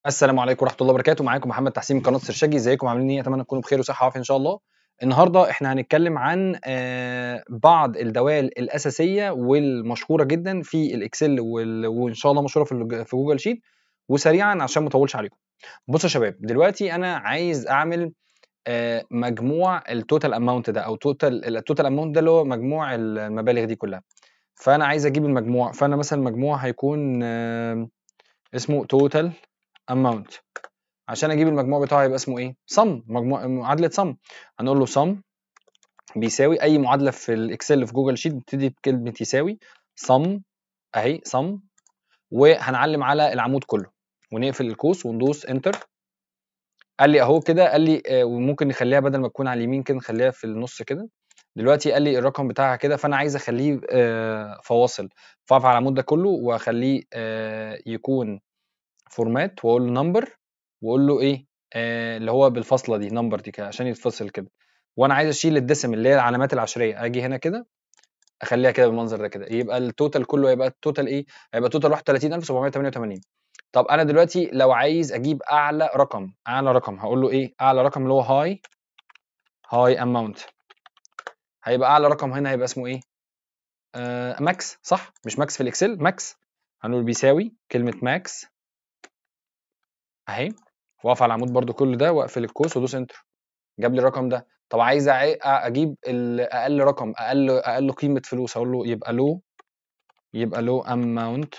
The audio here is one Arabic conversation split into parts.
السلام عليكم ورحمة الله وبركاته. معاكم محمد تحسين من قناة سرشاجي. ازيكم عاملين ايه؟ اتمنى تكونوا بخير وصحة وعافية ان شاء الله. النهارده احنا هنتكلم عن بعض الدوال الأساسية والمشهورة جدا في الاكسل وان شاء الله مشهورة في جوجل شيت، وسريعا عشان ما اطولش عليكم. بصوا يا شباب، دلوقتي انا عايز اعمل مجموع التوتال اماونت ده، او التوتال اماونت ده اللي هو مجموع المبالغ دي كلها. فانا عايز اجيب المجموع، فانا مثلا المجموع هيكون اسمه توتال اماونت. عشان اجيب المجموع بتاعه يبقى اسمه ايه؟ sum، معادله sum. هنقول له sum بيساوي اي معادله في الاكسل في جوجل شيت بتبتدي بكلمه يساوي sum اهي sum، وهنعلم على العمود كله ونقفل القوس وندوس انتر. قال لي اهو كده، قال لي وممكن نخليها بدل ما تكون على اليمين كده نخليها في النص كده. دلوقتي قال لي الرقم بتاعها كده، فانا عايز اخليه فواصل، فاقف على العمود ده كله واخليه يكون فورمات، واقول له نمبر، واقول له ايه اللي هو بالفاصله دي، نمبر دي كده عشان يتفصل كده. وانا عايز اشيل الديسم اللي هي العلامات العشريه، اجي هنا كده اخليها كده بالمنظر ده كده، يبقى التوتال كله هيبقى التوتال ايه؟ هيبقى توتال 31788. طب انا دلوقتي لو عايز اجيب اعلى رقم، هقول له ايه؟ اعلى رقم اللي هو هاي اماونت. هيبقى اعلى رقم هنا هيبقى اسمه ايه؟ ماكس، صح؟ مش ماكس في الاكسل، ماكس. هنقول بيساوي كلمه ماكس اهي، واقف على العمود برده كل ده واقفل القوس وادوس انتر، جاب لي الرقم ده. طب عايز اجيب اقل رقم، اقل قيمه فلوس، هقول له يبقى له اماونت.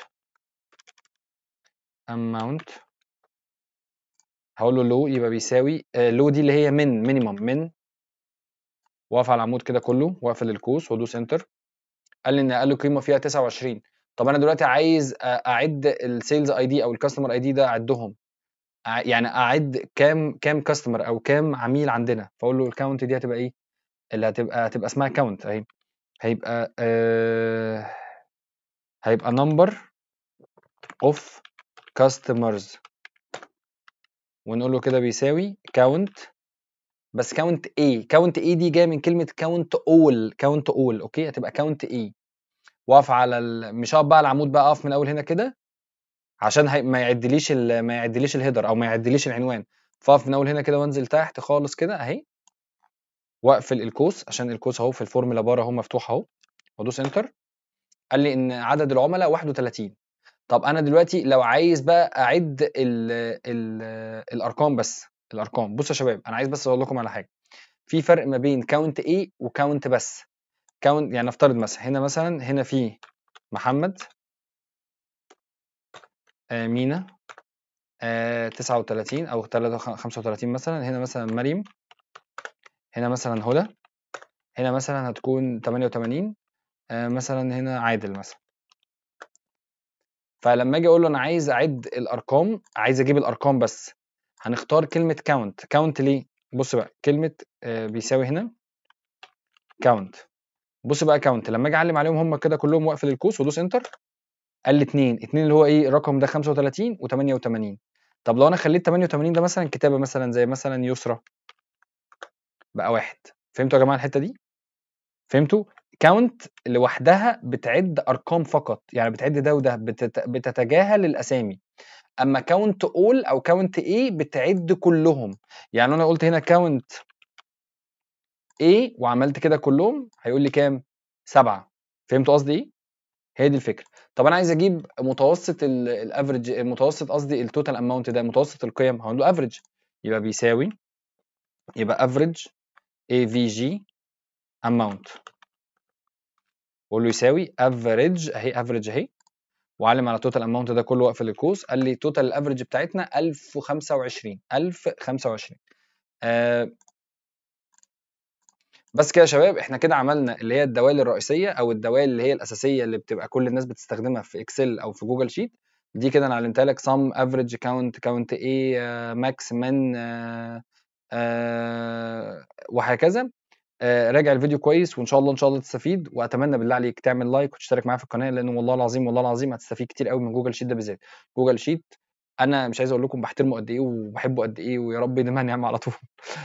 هقول له لو يبقى بيساوي لو دي اللي هي من مينيمم، من واقف على العمود كده كله واقفل القوس وادوس انتر. قال لي ان اقل قيمه فيها 29. طب انا دلوقتي عايز اعد السيلز اي دي او الكاستمر اي دي ده، اعدهم، يعني اعد كام كاستمر او كام عميل عندنا. فاقول له الكاونت دي هتبقى ايه؟ اللي هتبقى اسمها كاونت اهي. هيبقى هيبقى number of customers، ونقول له كده بيساوي count، بس count A دي جايه من كلمه count all اوكي، هتبقى count A. واقف على مش هقف بقى على العمود بقى، اقف من اول هنا كده عشان ما يعدليش الهيدر او ما يعدليش العنوان. فاقف من اول هنا كده وانزل تحت خالص كده اهي، واقفل القوس عشان القوس اهو في الفورمولا بار اهو مفتوح اهو، وادوس انتر. قال لي ان عدد العملاء 31. طب انا دلوقتي لو عايز بقى اعد ال الارقام، بس الارقام. بصوا يا شباب، انا عايز بس اقول لكم على حاجه. في فرق ما بين كاونت ايه وكاونت بس. كاونت يعني نفترض مثلا هنا في محمد، مينا 39 او 35 مثلا، هنا مثلا مريم، هنا مثلا هدى، هنا مثلا هتكون 88 مثلا، هنا عادل مثلا. فلما اجي اقول له انا عايز اعد الارقام، عايز اجيب الارقام بس، هنختار كلمه كاونت ليه؟ بص بقى كلمه بيساوي هنا كاونت. بص بقى كاونت لما اجي اعلم عليهم هم كده كلهم واقفل القوس وادوس انتر، قال لي 2 اللي هو ايه؟ الرقم ده 35 و88. طب لو انا خليت 88 ده مثلا كتابه مثلا زي مثلا يسرى، بقى 1. فهمتوا يا جماعه الحته دي؟ فهمتوا؟ كاونت لوحدها بتعد ارقام فقط، يعني بتعد ده وده، بتتجاهل الاسامي. اما كاونت اول او كاونت ايه بتعد كلهم. يعني انا قلت هنا كاونت ايه وعملت كده كلهم، هيقول لي كام؟ 7. فهمتوا قصدي ايه؟ هي دي الفكره. طب انا عايز اجيب متوسط الافريج، المتوسط قصدي التوتال اماونت ده، متوسط القيم، هقول له افريج. يبقى بيساوي، يبقى افريج اي في جي اماونت، واقول له يساوي افريج اهي، افريج اهي، وعلم على توتال اماونت ده كله واقفل القوس. قال لي توتال الافريج بتاعتنا 1025. بس كده يا شباب، احنا كده عملنا اللي هي الدوال الرئيسيه او الدوال اللي هي الاساسيه اللي بتبقى كل الناس بتستخدمها في اكسل او في جوجل شيت. دي كده انا علمتها لك: sum average count ايه max min وهكذا. راجع الفيديو كويس، وان شاء الله تستفيد. واتمنى بالله عليك تعمل لايك وتشترك معايا في القناه، لان والله العظيم هتستفيد كتير قوي من جوجل شيت ده بالذات. جوجل شيت انا مش عايز اقول لكم بحترمه قد ايه وبحبه قد ايه، ويا رب يديمها نعمه على طول.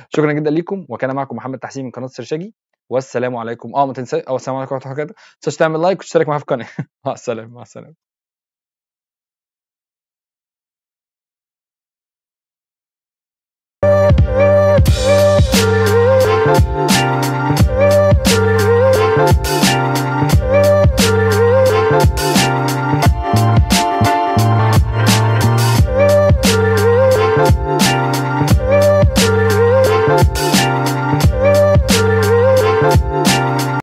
شكرا جدا ليكم، وكان معكم محمد تحسين من قناه سرشاجي، والسلام عليكم. ما تنساش، السلام عليكم ورحمه الله وبركاته. ما تنساش تعمل لايك وتشترك معايا في القناه. مع السلامه.